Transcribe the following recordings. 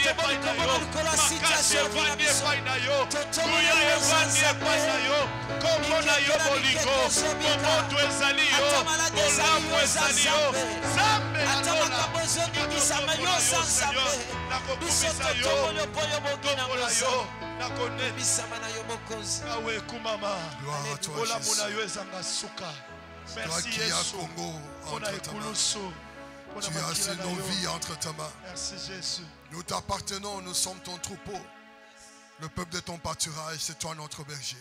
epai na yo, makasi evandi epai na yo, nguya evandi epai na yo, kombo na yo bolingo, bomoto ezali yo, bolamu ezali yo, Zambe alona, kitoko yo Seigneur, nakokumisa yo, tokola yo, nakonebisa na yo mokonzi, awe kumama, bolamu na yo ezanga suka. Merci Yesu, pona ekulusu. Tu as assis nos vies entre ta main. Merci Jésus. Nous t'appartenons, nous sommes ton troupeau. Le peuple de ton pâturage, c'est toi notre berger.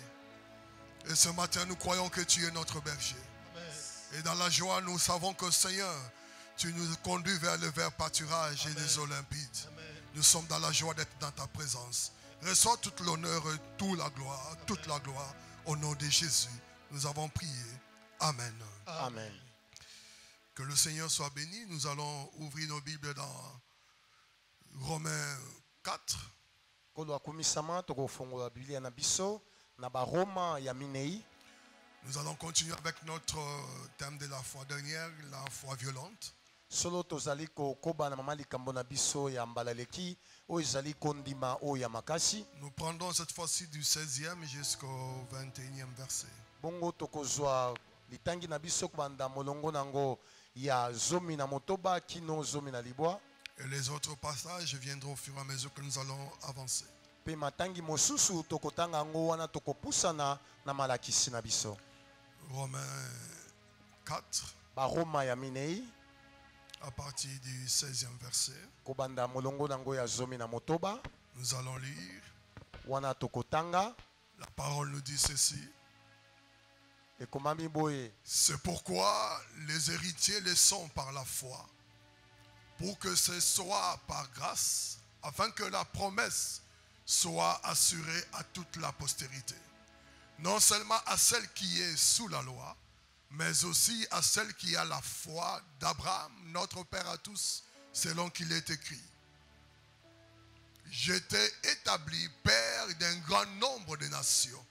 Et ce matin, nous croyons que tu es notre berger. Amen. Et dans la joie, nous savons que Seigneur, tu nous conduis vers le vert pâturage. Amen. Et les eaux limpides. Amen. Nous sommes dans la joie d'être dans ta présence. Reçois toute l'honneur et toute la gloire. Au nom de Jésus, nous avons prié. Amen. Amen. Que le Seigneur soit béni. Nous allons ouvrir nos Bibles dans Romains 4. Nous allons continuer avec notre thème de la foi dernière, la foi violente. Nous prendrons cette fois-ci du 16e jusqu'au 21e verset. Et les autres passages viendront au fur et à mesure que nous allons avancer. Romains 4, à partir du 16e verset. Nous allons lire. La parole nous dit ceci. C'est pourquoi les héritiers les sont par la foi, pour que ce soit par grâce, afin que la promesse soit assurée à toute la postérité. Non seulement à celle qui est sous la loi, mais aussi à celle qui a la foi d'Abraham, notre Père à tous, selon qu'il est écrit. J'étais établi Père d'un grand nombre de nations.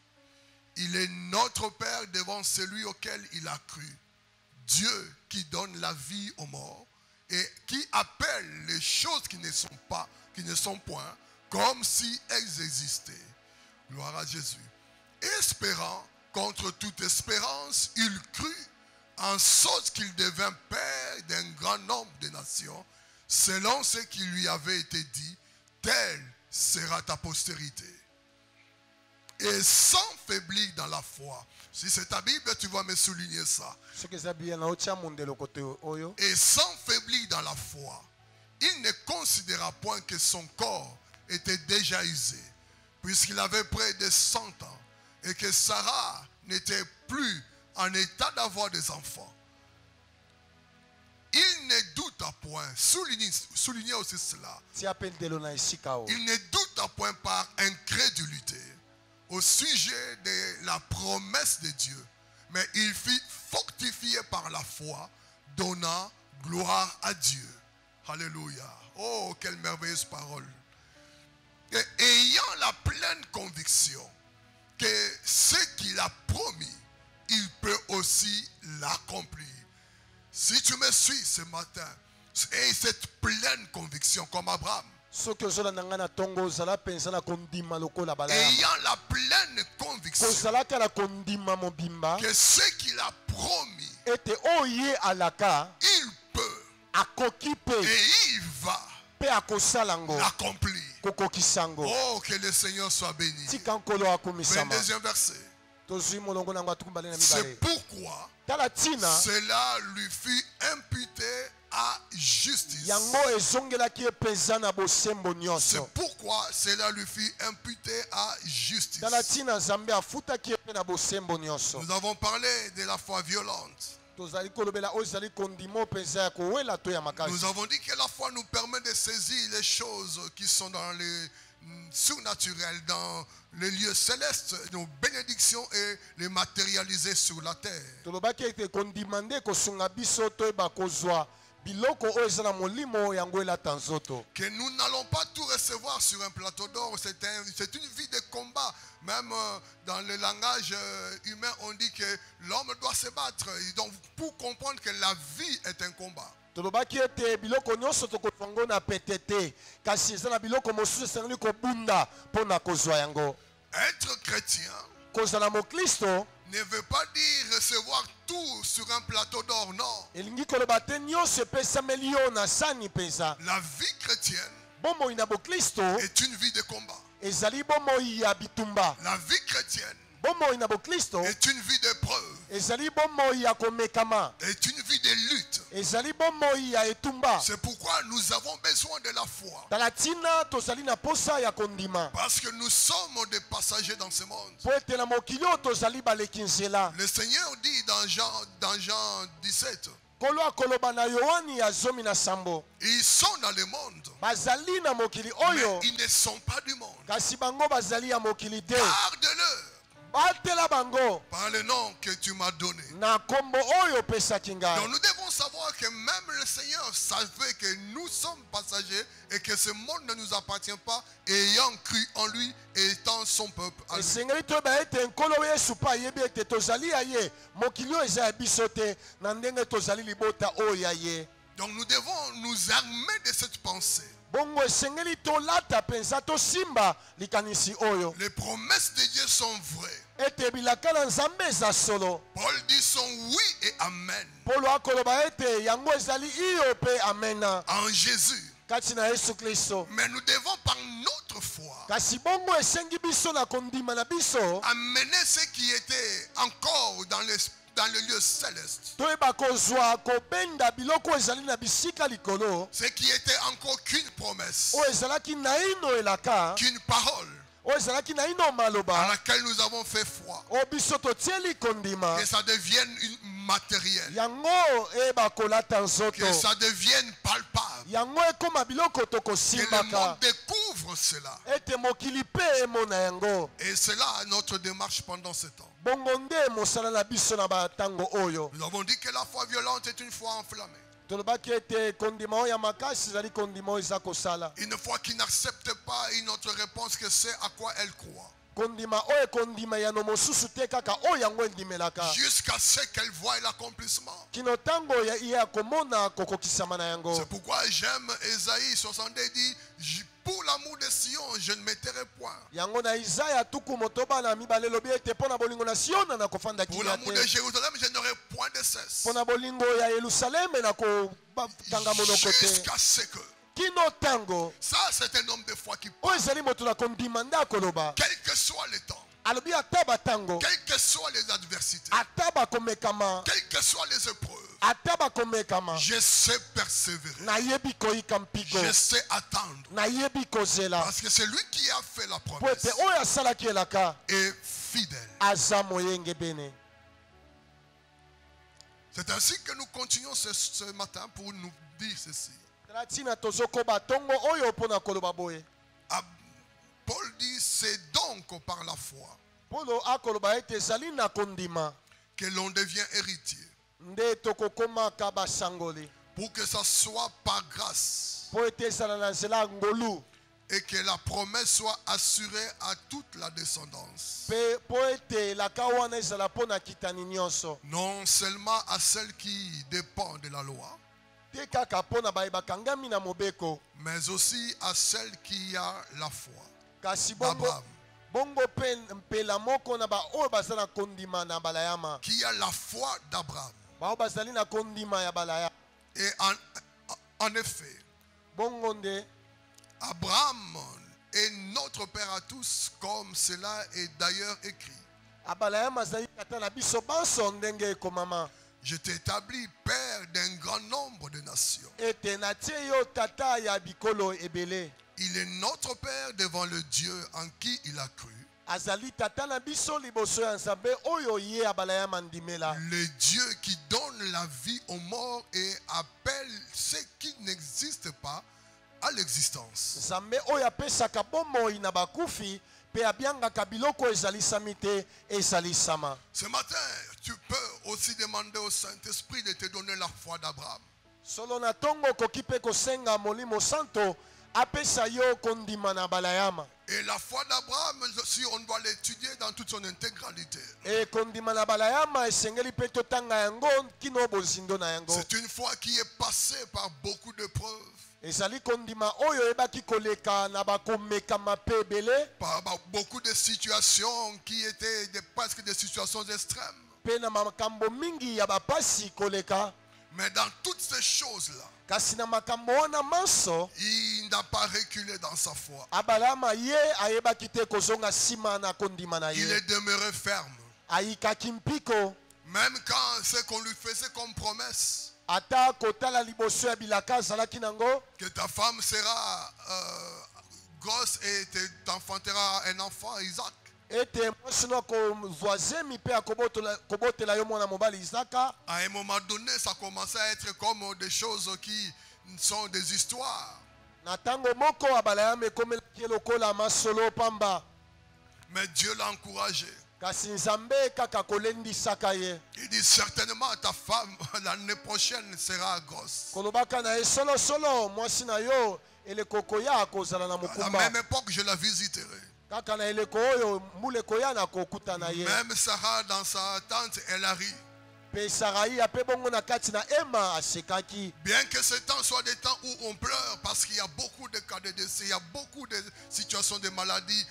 Il est notre Père devant celui auquel il a cru. Dieu qui donne la vie aux morts et qui appelle les choses qui ne sont point, comme si elles existaient. Gloire à Jésus. Espérant contre toute espérance, il crut en sorte qu'il devint Père d'un grand nombre de nations, selon ce qui lui avait été dit, telle sera ta postérité. Et sans faiblir dans la foi. Si c'est ta Bible, tu vas me souligner ça. Et sans faiblir dans la foi, il ne considéra point que son corps était déjà usé, puisqu'il avait près de 100 ans, et que Sarah n'était plus en état d'avoir des enfants. Il ne douta point, soulignez aussi cela. Il ne douta point par incrédulité au sujet de la promesse de Dieu, mais il fut fortifié par la foi, donnant gloire à Dieu. Alléluia. Oh, quelle merveilleuse parole. Et ayant la pleine conviction que ce qu'il a promis, il peut aussi l'accomplir. Si tu me suis ce matin, et cette pleine conviction comme Abraham, ayant la pleine conviction que ce qu'il a promis, il peut et il va l'accomplir. Oh, que le Seigneur soit béni. 22e verset. C'est pourquoi cela lui fut imputé à justice. C'est pourquoi cela lui fut imputé à justice. Nous avons parlé de la foi violente. Nous avons dit que la foi nous permet de saisir les choses qui sont dans les surnaturels, dans les lieux célestes, nos bénédictions, et les matérialiser sur la terre. Que nous n'allons pas tout recevoir sur un plateau d'or. C'est une vie de combat. Même dans le langage humain, on dit que l'homme doit se battre. Donc, pour comprendre que la vie est un combat. tolobaki ete biloko nyonso tokozwa yango na pete te kasi eza na biloko mosusu esengeli kobunda mpo na kozwa yango. Être chrétien kozala mokristo ne veut pas dire recevoir tout sur un plateau d'or, non. elingi koloba te nyonso epesameli yo na sani mpenza. La vie chrétienne bomoi na bokristo est une vie de combat. ezali bomoi ya bitumba. La vie chrétienne bomoi na bokristo est une vie d'épreuve, ezali bomoi ya komekama, est une vie de lutte. ezali bomoi ya etumba. C'est pourquoi nous avons besoin de la foi. tala ntina tozali na posa ya kondima Parce que nous sommes des passagers dans ce monde. po ete na mokili oyo tozali baleki nzela. Le Seigneur dit dans Jean 17, kolo akoloba na yohani ya 17, ils sont dans le monde, bazali na mokili mais oyo ils ne sont pas du monde. kasi bango bazali ya mokili te. Garde-le batela bango par le nom que tu m'as donné. na kombo oyo opesaki ngai. Donc nous devons savoir que même le Seigneur savait que nous sommes passagers et que ce monde ne nous appartient pas, ayant cru en lui et étant son peuple à lui. esengeli toyeba ete nkolo yesu mpe ayebi ete tozali ya ye mokili oyo eza ya biso te na ndenge tozali libota oyo ya ye. Donc nous devons nous armer de cette pensée. bongo esengeli tolata mpenza tosimba likanisi oyo Les promesses de Dieu sont vraies. ete bilaka na nzambe eza solo. Paul dit son oui et amen polo akoloba ete yango ezali iyo mpe amena en Jésus. kati na yesu kristo. Mais nous devons par notre foi kasi bongo esengi biso na kondima na biso amener ce qui était encore dans le lieu céleste. toyeba kozwa kobenda biloko oyo ezali na bisika likolo Ce qui était encore qu'une promesse, oyo ezalaki naino elaka qu'une parole oyo ezalaki naino à maloba laquelle nous avons fait foi. oyo biso totieli kondima Que ça devienne matériel. yango eyeba kolata nzoto Que ça devienne palpable. yango ekoma biloko Que le tokosimbaka monde découvre cela. ete mokili mpe emona yango. Et c'est là notre démarche pendant ce temps. bongo nde mosala na biso na batango oyo Nous avons dit que la foi violente est une foi enflammée. tolobaki ete kondima oyo ya makasi ezali kondima oyo eza kosala. Une foi qui n'accepte pas une autre réponse que c'est à quoi elle croit. kondima oyo ekondima yano mosusu te kaka oyo yango endimelaka Jusqu'à ce qu'elle voie l'accomplissement. kino ntango ye akomona kokokisama na yango. C'est pourquoi j'aime Ésaïe 62 dit, pour l'amour de Sion, je ne me tairai point. yango na Isaya tuku motoba na mibale lobi ete mpo na bolingo na Siona na kofanda Pour kilia l'amour de te. Jérusalem, je n'aurai point de cesse. mpo na bolingo ya Yerusaleme na kotanga monoko te. Jusqu'à ce que. kino ntango Ça, c'est un homme de foi qui oyo parle. ezali moto na kondima nde akoloba Quel que soit le temps, alobi ata batango quelles que soient les adversités, ata bakomekama quelles que soient les épreuves, ata bakomekama je sais persévérer. nayebi koyika mpigo Je sais attendre. nayebi kozela Parce que c'est lui qui a fait la po promesse ete oyo asalaki elaka est fidèle. aza moyenge bene. C'est ainsi que nous continuons ce matin pour nous dire ceci. tala ntina tozokoba ntongo oyo mpo na koloba boye. Paul dit, c'est donc par la foi polo akoloba ete ezali na kondima que l'on devient héritier. nde tokokomaka basangoli Pour que ça soit par grâce po ete ezala na nzela ya ngolu et que la promesse soit assurée à toute la descendance. mpe po ete elaka wana ezala mpo na kitani nyonso Non seulement à celle qui dépend de la loi, te kaka mpo na baye bakangami na mobeko mais aussi à celle qui a la foi kasi bongo d'Abraham, bongo mpe mpela moko na baoyo baza na kondima na balayama qui a la foi d'Abraham. bao bazali na kondima ya balaya. Et en effet, bongo nde Abraham est notre Père à tous, comme cela est d'ailleurs écrit. abalayama azali tata na biso banso ndenge ekomama Je t'établis Père d'un grand nombre de nations. ete natie yo tata ya bikolo ebele. Il est notre Père devant le Dieu en qui il a cru. azali tata na biso liboso ya nzambe oyo ye abalayama ndimela. Le Dieu qui donne la vie aux morts et appelle ce qui n'existe pas à l'existence. nzambe oyo apesaka bomoi na bakufi mpe abiangaka biloko ezalisami te ezalisama. Ce matin, tu peux aussi demander au Saint-Esprit de te donner la foi d'Abraham. solo na ntongo okoki mpe kosenga molimo santo apesa yo kondima na balayama. Et la foi d'Abraham aussi, on doit l'étudier dans toute son intégralité. E kondima na balayama esengeli pe totanga yango kino bozindo na yango. C'est une foi qui est passée par beaucoup de preuves. Ezali kondima oyo ebaki koleka na bakomeka mape ebele. Par beaucoup de situations qui étaient presque des situations extrêmes. Pe na makambo mingi ya bapasi koleka. Mais dans toutes ces choses-là, kasi na makambo wana manso, il n'a pas reculé dans sa foi. Abalama ye ayebaki te kozonga sima na kondima na ye. Il est demeuré ferme. Ayikaki mpiko. Même quand ce qu'on lui faisait comme promesse, ata kotala liboso ya bilaka azalaki nango, que ta femme sera grosse et t'enfanteras un enfant, Isaac. ete mwasi no kozwaze mipe akobotela yo mwana mobali Isaka. À un moment donné, ça commençait à être comme des choses qui sont des histoires. Na tango moko abalayama ekomelaki lokola masolo pamba. Mais Dieu l'a encouragé. Kasi nzambe kaka kolendisaka ye. Il dit certainement ta femme l'année prochaine sera grosse. Kolobaka na ye solo solo mwasi na yo elekoko ya kozala na À la mokumba. même époque, je la visiterai. Kaka na eleko oyo muleko ya na kokuta na ye. Même Sarah dans sa tente, elle a ri. Pe Sarai ape bongo na kati na ema asekaki. Bien que ce temps soit des temps où on pleure parce qu'il y a beaucoup de cas de décès, il y a beaucoup de situations de maladie,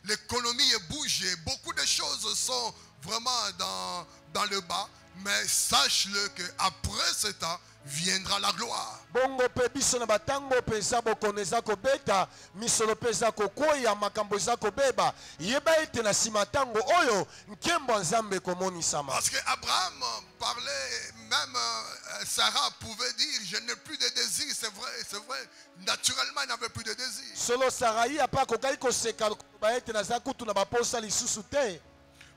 l'économie est bougée, beaucoup de choses sont vraiment dans le bas, mais sache-le qu'après ce temps viendra la gloire. Bongo pe biso na batango peza bokoneza kobeta misolo peza kokoya makambo za kobeba yeba ete na sima tango oyo nkembo nzambe komonisama. Parce que Abraham parlait, même Sarah pouvait dire je n'ai plus de désir, c'est vrai, naturellement il n'avait plus de désir. Solo Sarai apa kokai koseka ba ete na zakutu na baposa lisusu te.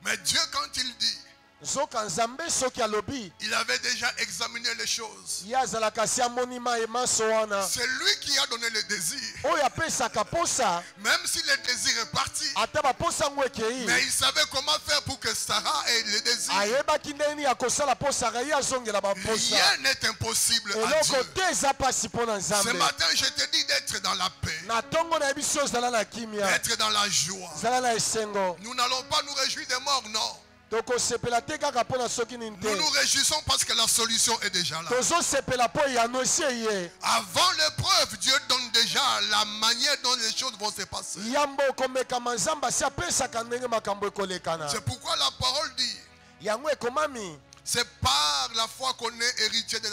Mais Dieu quand il dit, Zoka nzambe soki alobi, il avait déjà examiné les choses. ya zalaka sia monima e maso wana. C'est lui qui a donné le désir. Oyo apesaka posa, Même si le désir est parti, ata baposa ngo ekei. mais il savait comment faire pour que Sarah ait le désir. Ayebaki ndeni ya kosala posa Sarai azongela baposa. Rien n'est impossible à Eloko Dieu. te eza pasi mpo na Ce nzambe. matin, je te dis d'être dans la paix, Na tongo na biso zala na kimia, d'être dans la joie. zala na esengo. Nous n'allons pas nous réjouir des morts, non. Tokosepela te kaka mpo na soki nini te. Nous nous réjouissons parce que la solution est déjà là. Tozosepela mpo yano esi eye. Avant l'épreuve, Dieu donne déjà la manière dont les choses vont se passer. Yambo komekama nzambe asi apesaka ndenge makambo ekolekana. C'est pourquoi la parole dit, Yango ekomami, c'est par la foi qu'on est héritier de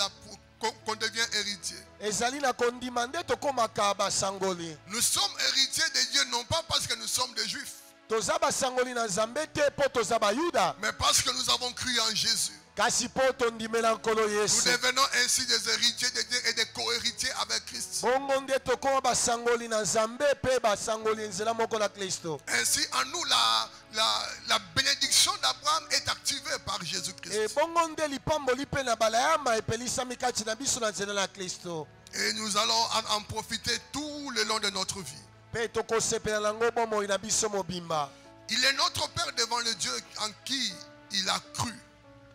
qu'on devient héritier. ezali na kondima nde tokomaka basangoli. Nous sommes héritiers de Dieu non pas parce que nous sommes des juifs, Toza basangoli na nzambe te mpo toza bayuda, mais parce que nous avons cru en Jésus. kasi mpo tondimela nkolo Nous Yesu. devenons ainsi des héritiers de Dieu et des co-héritiers avec Christ. Bongo nde tokoma basangoli na nzambe mpe basangoli nzela moko na Kristo. Ainsi en nous la bénédiction d'Abraham est activée par Jésus-Christ. E bongo nde lipamboli mpe na balayama epelisami kati na biso na nzela na Kristo. Et nous allons en profiter tout le long de notre vie. Pe tokosepela nango bomoi na biso mobimba. Il est notre Père devant le Dieu en qui il a cru.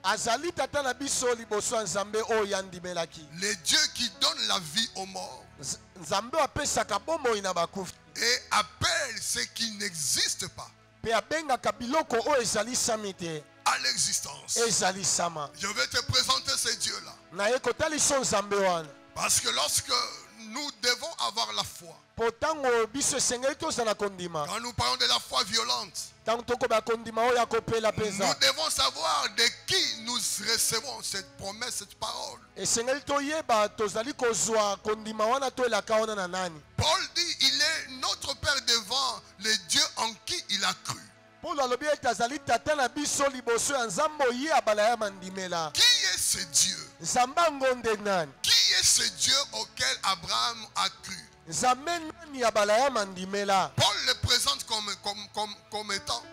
Azali tata na biso liboso ya nzambe oyo yandimelaki. Le Dieu qui donne la vie aux morts Nzambe apesaka bomoi na bakufi. et appelle ce qui n'existe pas Pe abengaka biloko oyo ezalisami te à l'existence. ezalisama. Je vais te présenter ce Dieu-là. Na ye kotaliso nzambe wana. Parce que lorsque nous devons avoir la foi, Po tango biso esengeli tozala kondima. quand nous parlons de la foi violente, Tango tokoba kondima oyo akopela nous peza. devons savoir de qui nous recevons cette promesse, cette parole. Esengeli toyeba tozali kozwa kondima wana toelaka wana na nani. Paul dit, il est notre Père devant le Dieu en qui il a cru. Paulo alobi ete azali tata na biso liboso ya nzambe oye abala ya mandimela. Qui est ce Dieu? Nzambe angonde nani? Qui est ce Dieu auquel Abraham a cru? Nzambe nani abala ya mandimela? Paul le présente comme étant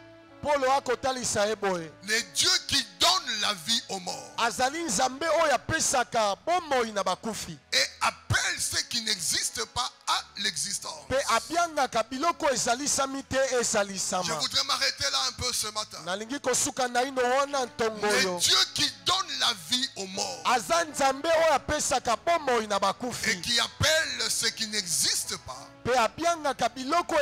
Paulo akotalisa ye boye. le Dieu qui donne la vie aux morts Azali nzambe oyo apesaka bomoi na bakufi. et appelle ce qui n'existe pas à l'existence. Pe abiangaka biloko ezalisami te Je ezalisama. voudrais m'arrêter là un peu ce matin. Nalingi kosuka na ino wana ntongo Le oyo. Dieu qui donne la vie aux morts Aza nzambe oyo apesaka bomoi na et bakufi. qui appelle ce qui n'existe pas mpe abiangaka biloko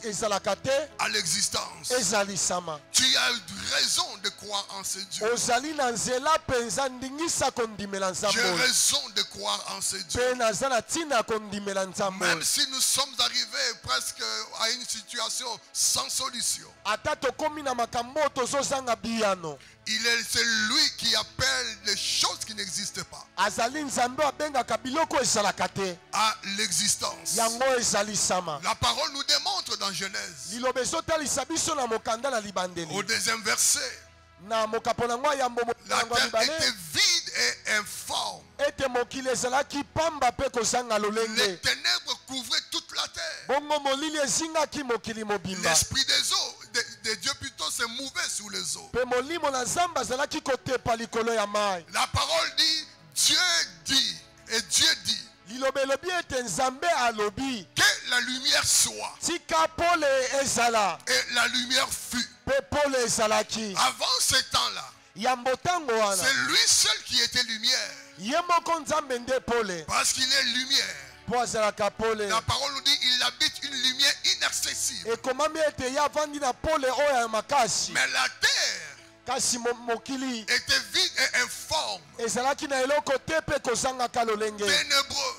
ezalaka te à l'existence. ezalisama. Tu as raison de croire en ce Dieu. ozali na nzela mpenza ndingisa kondimela J'ai nzambe oyo. raison de croire en ce Dieu. mpe naza na ntina kondimela nzambe Même oyo. si nous sommes arrivés presque à une situation sans solution, ata tokomi na makambo oyo tozozanga biyano, c'est lui qui appelle les choses qui n'existent pas azali nzambe oyo abengaka biloko ezalaka te à l'existence. yango ezalisama. La parole nous démontre dans Genèse, liloba ezotalisa biso na mokanda na libandeli au deuxième verset, na mokapo na ngwa ya mbomo la na ngwa terre mibale était vide et informe. ete mokili ezalaki pamba mpe kozanga Les lolenge, ténèbres couvraient toute la terre. bongo molili ezingaki mokili mobimba, L'esprit des eaux, de Dieu plutôt, se mouvait sous les eaux. mpe molimo na nzambe azalaki kotepa likolo ya mai. La parole dit, Dieu dit, et Dieu dit, liloba elobi ete nzambe alobi que la lumière soit. tika pole ezala, Et la lumière fut. mpe pole ezalaki. Avant ce temps-là, ya mbotango wana c'est lui seul qui était lumière. ye moko nzambe nde pole Parce qu'il est lumière. mpo azalaka pole. La parole nous dit, il habite une lumière inaccessible. ekomami ete ye avandi na pole oyo ya makasi, Mais la terre kasi mokili était vide et informe, ezalaki na eloko te mpe kozangaka lolenge, ténébreux.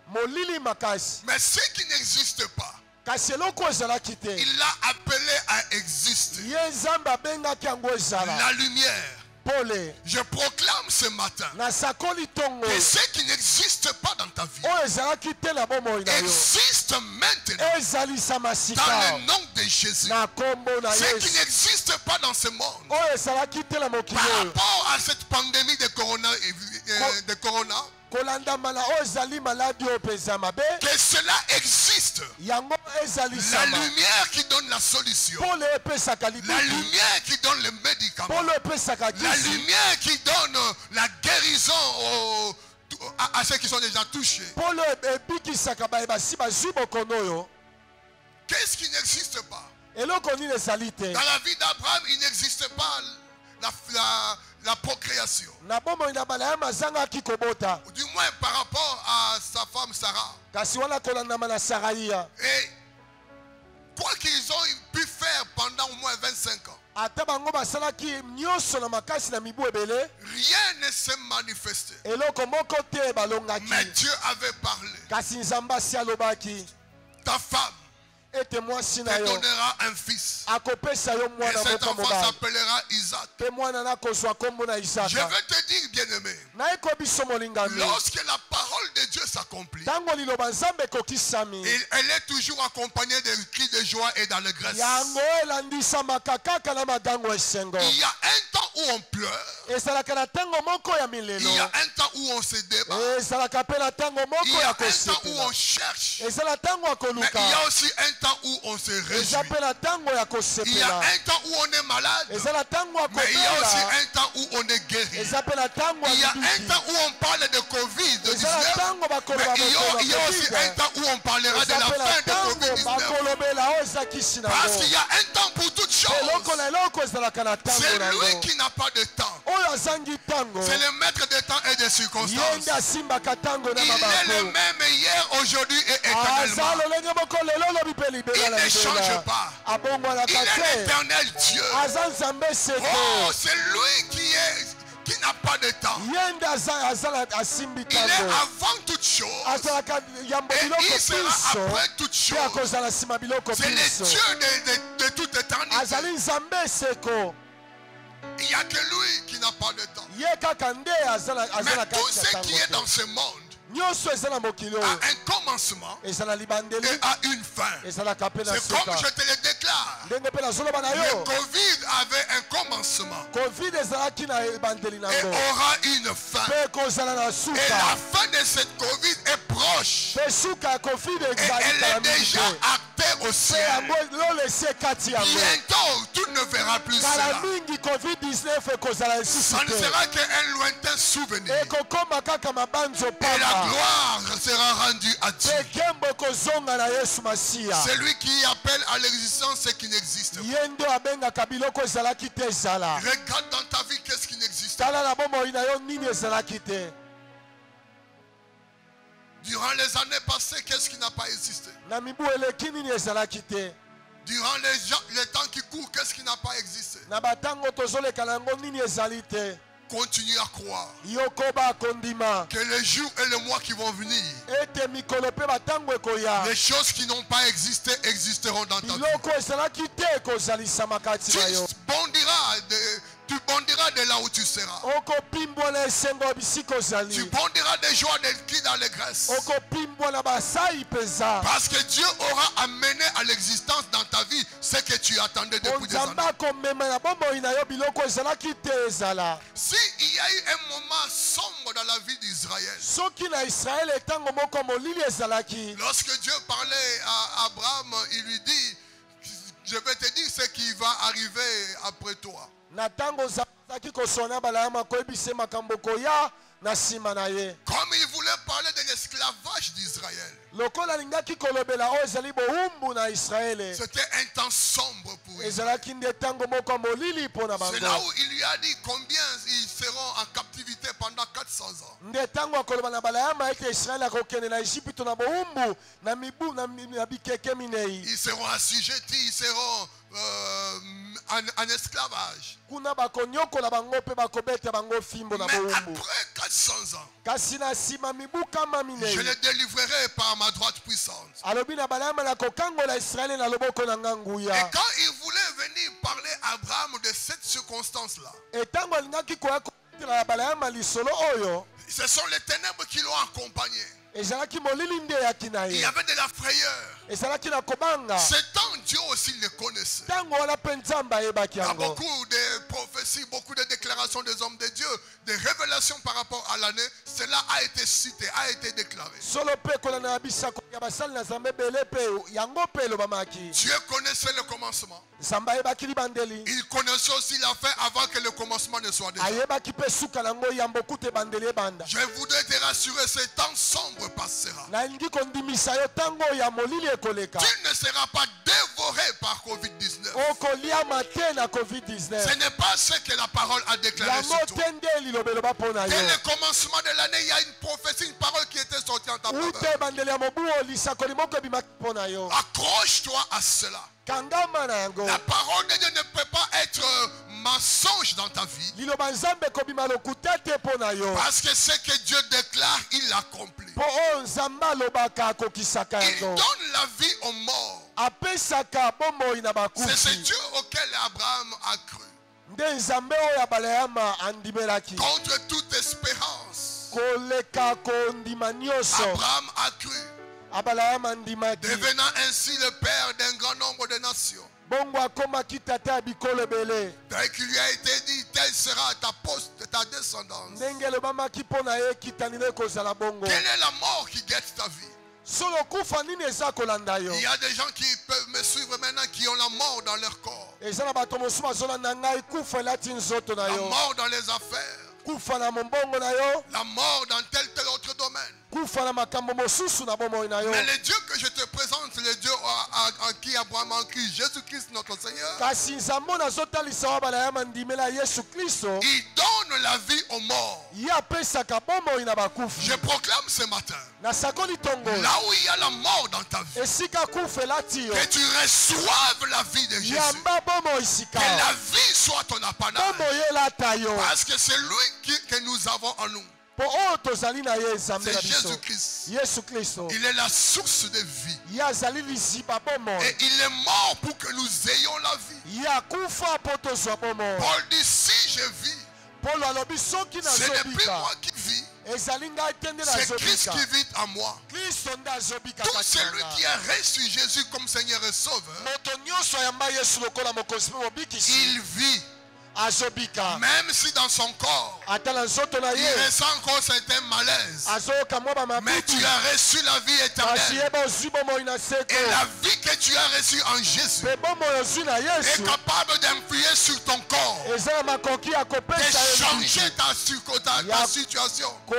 molili makasi. Mais ce qui n'existe pas, kasi eloko ezalaki te, il l'a appelé à exister. ye nzambe abengaki yango ezala La lumière. pole. Je proclame ce matin nasakoli ntongo que ce qui n'existe pas dans ta vie oyo ezalaki te na bomoi na yo existe maintenant ezalisama dans sika le nom de Jésus. na kombo na Ce qui Yesu. n'existe pas dans ce monde oyo ezalaki te na mokili par oyo rapport à cette pandémie de corona, kolandamana oyo ezali maladi oyo mpenza mabe, que cela existe. yango La ezalisama. lumière qui donne la solution. pole epesaka La libibi, lumière qui donne le médicament. pole epesaka La kisi, lumière qui donne la guérison à ceux qui sont déjà touchés. pole ebikisaka basi bazwi bokono oyo. Qu'est-ce qui n'existe pas? eloko nini ezali te Dans la vie d'Abraham, il n'existe pas la procréation. na bomoi na balaam azangaki kobota, Du moins par rapport à sa femme Sarah. kasi wana kolandama na Saraia. Et quoi qu'ils ont pu faire pendant au moins 25 ans, ata bango basalaki nyonso na makasi na mibu ebele, rien ne s'est manifesté. eloko moko te balongaki. Mais Dieu avait parlé. kasi nzambe asi alobaki Ta femme ete mwasi na te yo donnera un fils. akopesa yo Et mwana cet moko enfant mobali, s'appellera Isaac. mpe mwana nakozwa kombo na Je Isaka. veux te dire, bien-aimé, nayeko biso molingami, lorsque la parole de Dieu s'accomplit, ntango liloba nzambe ekokisami, elle est toujours accompagnée de cris de joie et d'allégresse. yango elandisamaka kaka na madango esengo. Il y a un temps où on pleure, ezalaka na ntango moko ya il y milelo, a un temps où on se débat, ezalaka mpe na ntango il moko y a ya un temps où on kosepela, cherche, eza na ntango ya mais il y koluka, a aussi un temps où on se eza réjouit. mpe na ntango ya Il y a kosepela, un temps où on est malade, eza na ntango ya mais il y a aussi kobela, un temps où on est guéri. eza mpe na ntango Il y ya a un libiki, temps où on parle de eza na Covid-19, ntango mais bakoloba il y a aussi mokolo un temps où on parlera de eza la mpe na fin de ntango Covid-19. bakolobela oyo eza kisi Parce nango. qu'il y a un temps pour toutes eloko choses. na eloko ezalaka na ntango C'est lui nango, qui n'a pas de temps. oyo azangi ntango C'est le maître des temps et des ye circonstances. nde asimbaka ntango na Il est le mabako, même hier, aujourd'hui et aza éternellement. lolenge moko lelo lobi mpe libela Il na ne libela, change pas. Il abongwanaka est te, l'éternel Dieu. aza nzambe Oh, seko, c'est lui qui n'a pas de temps. ye nde asimbi Il est ntango, avant toute chose azalaka yambo et biloko il sera biso après toute mpe chose. akozala nsima biloko C'est le biso, Dieu de toute éternité. azali nzambe seko, Il n'y a que lui qui n'a pas de temps. ye kaka nde aza na Mais tout kati ya ce qui est ntango dans te. ce monde nyonso eza na mokili a oyo un commencement eza na libandeli, et a une fin. ezalaka mpe na C'est comme suka, je te le déclare. ndenge mpe nazoloba na Le yo, Covid avait un commencement covid ezalaki na ebandeli et nango aura une fin. mpe ekozala na Et la suka, fin de cette Covid est proche. mpe suka ya covid Et ezali elle kala est mingi déjà te, actée au mpe ciel. yango lolo esi ekati yango, Bientôt, tu ne verras plus kala cela. mingi covid-19 ekozala lisusu Ça ne te, sera qu'un lointain souvenir. ekokoma kaka mabanzo Et la pamba, gloire sera rendue à Dieu. mpe nkembo ekozonga na yesu masiya. C'est lui qui appelle à l'existence ce qui n'existe pas. ye nde abengaka biloko ezalaki te ezala. Regarde dans ta vie qu'est-ce qui n'existe pas. tala na bomoi na yo nini ezalaki te. Durant les années passées, qu'est-ce qui n'a pas existé? Na mibu eleki nini ezalaki te. Durant les temps qui courent, qu'est-ce qui n'a pas existé? Na batango tozoleka nango nini ezali te. Continue à croire Yokoba kondima. que les jours et les mois qui vont venir, Ete mikolo pe batango ekoya. les choses qui n'ont pas existé existeront dans ta vie. Biloko ezalaki te ekozalisa makati na yo. Tu bondiras de là où tu seras. Okopimbwa na esengo bisiko zali. Tu bondiras des joies des qui dans l'allégresse. Okopimbwa na basai peza. Parce que Dieu aura amené à l'existence dans ta vie ce que tu attendais depuis des années. Si il y a eu un moment sombre dans la vie d'Israël, lorsque Dieu parlait à Abraham, il lui dit, je vais te dire ce qui va arriver après toi. Comme il voulait parler de l'esclavage d'Israël, c'était un temps sombre pour lui. C'est là où il lui a dit combien ils seront en captivité pendant 400 ans. Ils seront assujettis, ils seront en esclavage. Mais après 400 ans, je les délivrerai par ma droite puissante. Et quand il voulait venir parler à Abraham de cette circonstance-là, ce sont les ténèbres qui l'ont accompagné. Il y avait de la frayeur. Ce temps, Dieu aussi le connaissait. Il y a beaucoup de prophéties, beaucoup de déclarations des hommes de Dieu, des révélations par rapport à l'année. Cela a été cité, a été déclaré. Dieu connaissait le commencement. Il connaissait aussi la fin avant que le commencement ne soit déjà. Je voudrais te rassurer, ce temps sombre passera. Tu ne seras pas dévoré par Covid-19. Ce n'est pas ce que la parole a déclaré sur toi. Dès le commencement de l'année, il y a une prophétie, une parole qui était sortie en ta faveur. Accroche-toi à cela. La parole de Dieu ne peut pas être mensonge dans ta vie. Parce que ce que Dieu déclare, il l'accomplit. Il donne la vie aux morts. C'est ce Dieu auquel Abraham a cru. Contre toute espérance, Abraham a cru, devenant ainsi le père d'un grand nombre de nations. Dès qu'il lui a été dit, telle sera ta descendance. Quelle est la mort qui guette ta vie? Il y a des gens qui peuvent me suivre maintenant qui ont la mort dans leur corps. La mort dans les affaires. La mort dans tel autre domaine. Mais le Dieu que je te présente, le Dieu en qui Abraham a cru, Jésus-Christ notre Seigneur, il donne la vie aux morts. Je proclame ce matin, là où il y a la mort dans ta vie, que tu reçoives la vie de Jésus. Que la vie soit ton apanage. Parce que c'est lui que nous avons en nous. C'est Jésus-Christ. Il est la source de vie. Et il est mort pour que nous ayons la vie. Paul dit, si je vis, ce n'est plus moi qui vis. C'est Christ qui vit en moi. Tout celui qui a reçu Jésus comme Seigneur et Sauveur, il vit. Même si dans son corps il ressent encore certains malaises, mais tu as reçu la vie éternelle. Et la vie que tu as reçue en Jésus est capable d'influer sur ton corps, de changer ta situation. Que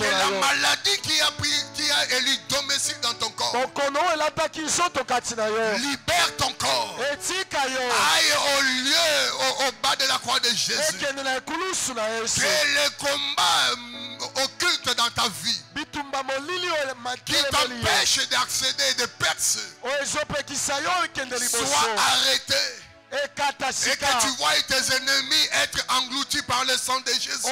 la maladie qui a élu domicile dans ton corps libère ton corps, aille au lieu, au bas de la croix de Jésus. Que le combat occulte dans ta vie qui t'empêche d'accéder, de percer, soit arrêté. Et que tu vois tes ennemis être engloutis par le sang de Jésus.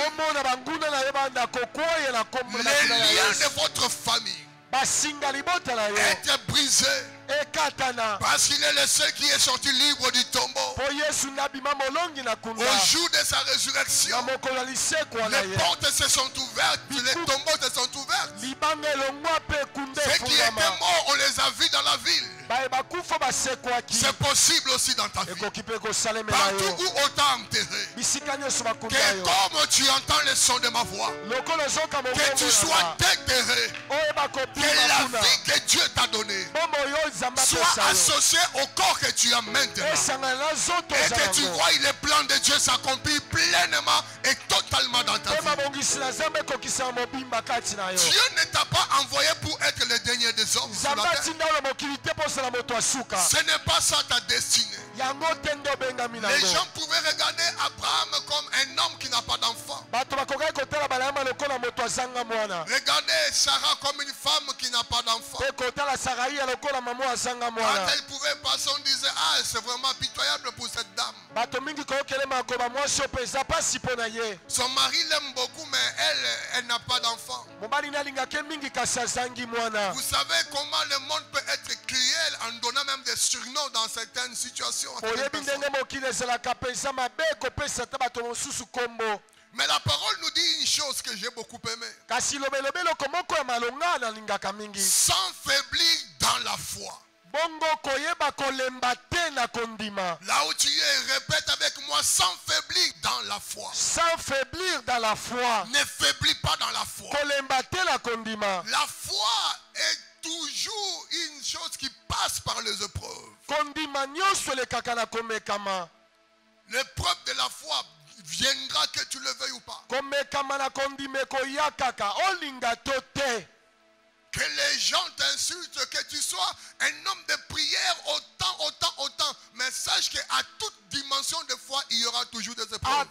Les liens de votre famille être brisés. Parce qu'il est le seul qui est sorti libre du tombeau. Au jour de sa résurrection, les portes se sont ouvertes, les tombeaux se sont ouverts. Ceux qui étaient morts, on les a vus dans la ville. C'est possible aussi dans ta vie. Partout où on t'a enterré, que comme tu entends le son de ma voix, que tu sois déterré, que la vie que Dieu t'a donnée soit associée au corps que tu as maintenant, et que tu vois les plans de Dieu s'accomplir pleinement et totalement dans ta vie. Dieu ne t'a pas envoyé pour être le dernier des hommes sur la terre. Ce n'est pas ça ta destinée. Les gens pouvaient regarder Abraham comme un homme qui n'a pas d'enfant. Regardez Sarah comme une femme qui n'a pas d'enfant. Quand elle pouvait passer, on disait, ah, c'est vraiment pitoyable pour cette dame. Son mari l'aime beaucoup, mais elle n'a pas d'enfant. Vous savez comment le monde peut être cruel en donnant même des surnoms dans certaines situations. Mais la parole nous dit une chose que j'ai beaucoup aimé. Sans faiblir dans la foi. Là où tu es, répète avec moi, sans faiblir dans la foi. Sans faiblir dans la foi. Ne faiblis pas dans la foi. La foi est toujours une chose qui passe par les épreuves. L'épreuve de la foi viendra que tu le veuilles ou pas. Que les gens t'insultent, que tu sois un homme de prière autant. Mais sache qu'à toute dimension de foi, il y aura toujours des épreuves.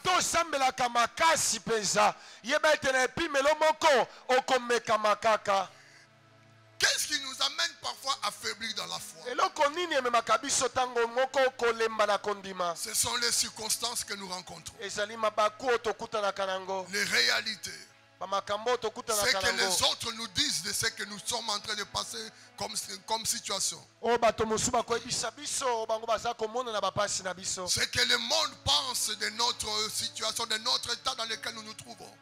Qu'est-ce qui nous amène parfois à faiblir dans la foi? Ce sont les circonstances que nous rencontrons. Les réalités. Ce que les autres nous disent de ce que nous sommes en train de passer comme situation. Ce que le monde pense de notre situation, de notre état dans lequel nous nous trouvons.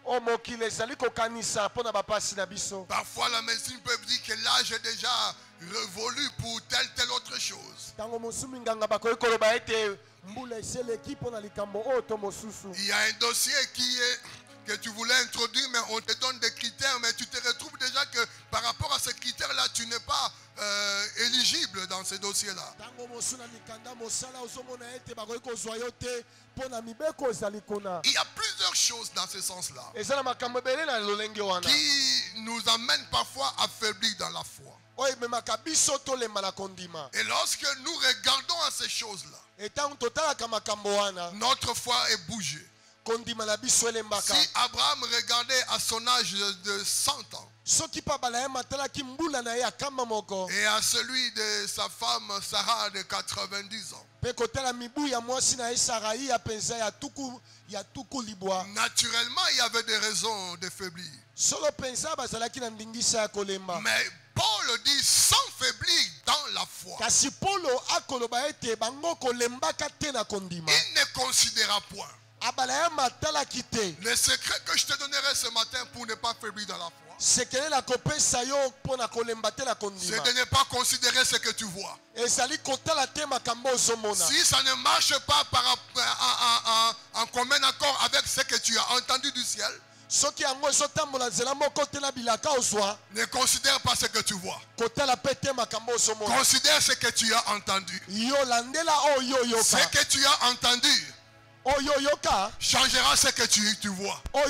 Parfois la médecine peut dire que l'âge est déjà révolu pour telle autre chose. Il y a un dossier que tu voulais introduire, mais on te donne des critères, mais tu te retrouves déjà que par rapport à ces critères-là, tu n'es pas éligible dans ces dossiers-là. Il y a plusieurs choses dans ce sens-là qui nous amènent parfois à faiblir dans la foi. Et lorsque nous regardons à ces choses-là, notre foi est bougée. Si Abraham regardait à son âge de 100 ans et à celui de sa femme Sarah de 90 ans, naturellement il y avait des raisons de faiblir. Mais Paul dit sans faiblir dans la foi. Il ne considéra point le secret que je te donnerai ce matin pour ne pas faiblir dans la foi, c'est de ne pas considérer ce que tu vois. Si ça ne marche pas en commun accord avec ce que tu as entendu du ciel, ne considère pas ce que tu vois. Considère ce que tu as entendu. Ce que tu as entendu changera ce que tu vois. Mais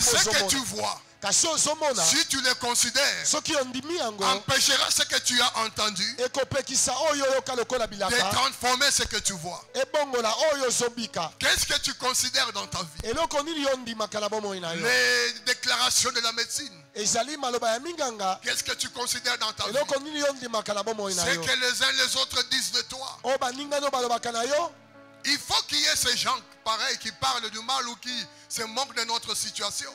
ce que tu vois kasi ozomona si tu les considères, soki ondimi yango empêchera ce que tu as entendu ekopekisa oyo oyoka lokola de bilaka transformer ce que tu vois. ebongola oyo ozobika. Qu'est-ce que tu considères dans ta vie? eloko nini yo ondimaka na bomoi na yo? Les déclarations de la médecine. ezali maloba ya minganga. Qu'est-ce que tu considères dans ta vie? eloko nini yo ondimaka na bomoi na C'est yo? que les uns les autres disent de toi. oyo baningani balobaka na yo. Il faut qu'il y ait ces gens pareils qui parlent du mal ou qui se moquent de notre situation.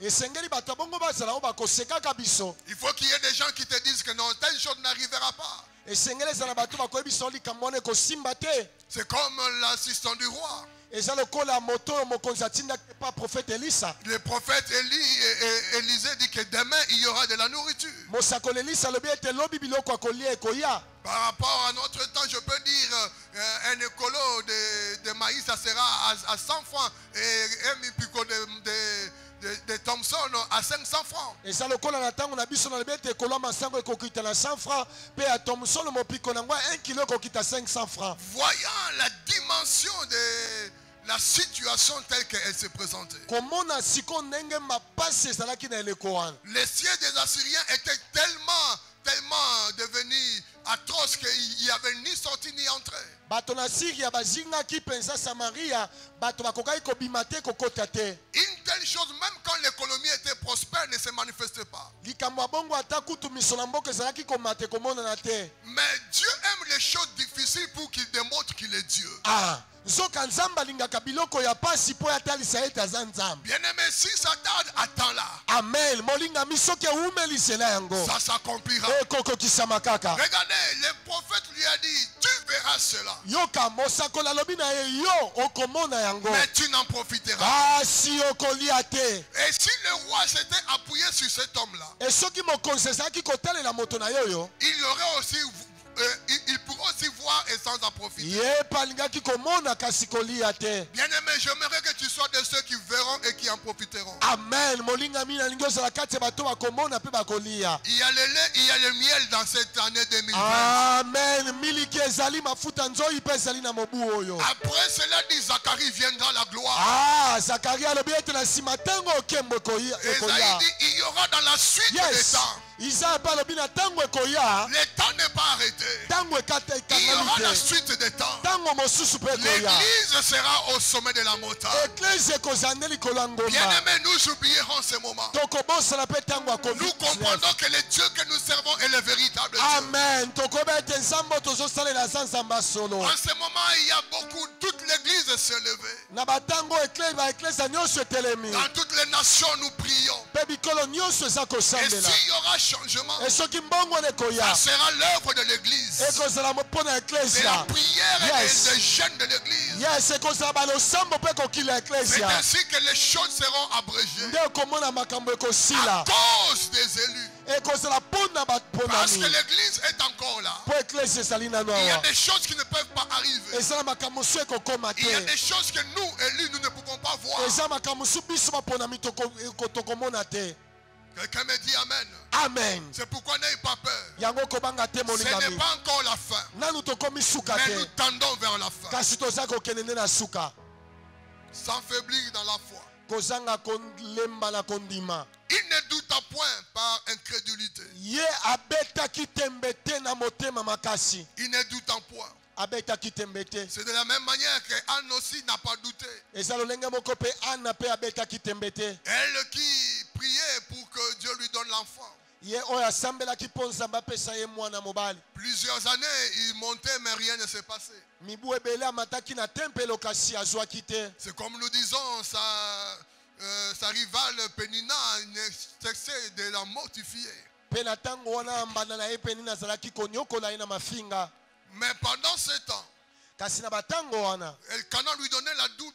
esengeli bato bongo bazala oyo bakosekaka biso. Il faut qu'il y ait des gens qui te disent que non, telle chose n'arrivera pas. esengeli ezala bato bakoyebisa likambo wana ekosimba te. C'est comme l'assistant du roi. eza lokola moto oyo mokonzi atindaki pa prophète elisa. Le prophète Élisée dit que demain il y aura de la nourriture. mosakoli elisa alobi ete lobi biloko ya kolia ekoya. Par rapport à notre temps, je peux dire un écolo de maïs, ça sera à 100 francs et un pico de Thompson à 500 francs. eza lokola na ntango na biso nalobi ete ekolo ya masango ekokita na 100 francs mpe ya thomson mopiko nango 1 kilo ekokita 500 francs. Voyant la dimension de la situation telle qu'elle se présentait. komona siko ndenge mapasi ezalaki na eleko wana. Les sièges des Assyriens étaient tellement devenus atroces qu'il n'y avait ni sortie ni entrée. bato na siria bazingaki mpenza samaria bato bakokaki kobima te kokota te. Une telle chose, même quand l'économie était prospère, ne se manifestait pas. likambo ya bongo ata kutu miso na mboka ezalaki komata komonana te. Mais Dieu aime les choses difficiles pour qu'il démontre qu'il est Dieu. nzoka nzambe alingaka biloko ya pasi mpo atalisa ete aza nzambe. Bien-aimé, si ça tarde, attends-la. amen. molingami soki ewumelisela yango Ça s'accomplira. ekokokisama kaka. Regardez, le prophète lui a dit, tu verras cela. yoka mosakoli alobi na ye yo okomona yango Mais tu n'en profiteras. kasi okolia te. Et si le roi s'était appuyé sur cet homme-là, e soki mokonzi ezalaki kotalela moto na yo yo il aurait aussi, il pourrait aussi voir et sans en profiter. ye mpe alingaki komona kasi kolia te. Bien-aimé, j'aimerais que tu sois de ceux qui verront et qui en profiteront. amen. molingami nalingi ozala kati ya bato bakomona mpe bakolia. Il y a le lait, il y a le miel dans cette année 2020. amen. miliki ezali mafuta nzoi mpe ezali na mobu oyo. Après cela, dit Zacharie, viendra la gloire. zakaria alobi ete na nsima ntango okembo Esaïe ekoya. dit, il y aura dans la suite des yes. temps. Isaya mpe alobi na ntango ekoya Le temps n'est pas arrêté. ntango Il y aura la ekangami te. suite des temps. ntango mosusu mpe ekoya. L'église sera au sommet de la montagne. eklise ekozala nde likolo ya ngomba. Bien-aimés, nous oublierons ce moment. tokobosana mpe ntango ya Nous comprenons que le Dieu que nous servons est le véritable Dieu. amen. tokoyeba ete nzambe tozosalela aza nzambe solo. En ce moment, il y a beaucoup, toute l'église s'est levée. na batango baeklesa nyonso etelemi Dans toutes les nations, nous prions. mpe bikolo nyonso eza Et kosambela. s'il y aura changement, e soki mbongo ça nekoya sera l'œuvre de l'église. ekozala mpo na C'est la eklesia. prière Yes. des jeunes de l'église. yes ekozala balosambo mpe ekokila C'est eklesia. ainsi que les choses seront abrégées. nde okomona makambo À ekosila. cause des élus. ekozala mpo na Parce que baponami l'église est encore là. mpo eklesia ezali nano Il y a awa. des choses qui ne peuvent pas arriver. eza na makambo mosusu ekokoma Il y a te. des choses que nous, élus, nous ne pouvons pas voir. eza makambo mosusu biso baponami tokomona te. Quelqu'un me dit Amen. amen. C'est pourquoi n'ayez pas peur. yango kobanga te Ce n'est molingami. pas encore la fin. nanu tokomi suka Mais nous te. tendons vers la fin. kasi toza kokende nde na suka. Sans faiblir dans la foi. kozanga kolemba na kondima. Il ne douta point par incrédulité. ye abetaki tembe te na motema makasi. Il ne douta point. abetaki tembe te. C'est de la même manière que Anne aussi n'a pas douté. eza lolenge moko mpe ana mpe abetaki tembe te. Elle qui priait pour que Dieu lui donne l'enfant. ye oyo asambelaki mpo nzambe apesa ye mwana mobali. Plusieurs années, il montait, mais rien ne s'est passé. mibu ebele amataki na tempelo kasi azwaki te. C'est comme nous disons, sa rivale Pénina ne cessait de la mortifier. mpe na ntango wana mbanda na ye mpe nini azalaki konyokola ye na mafinga. Mais pendant ce temps, kasi na batango wana Elkana lui donnait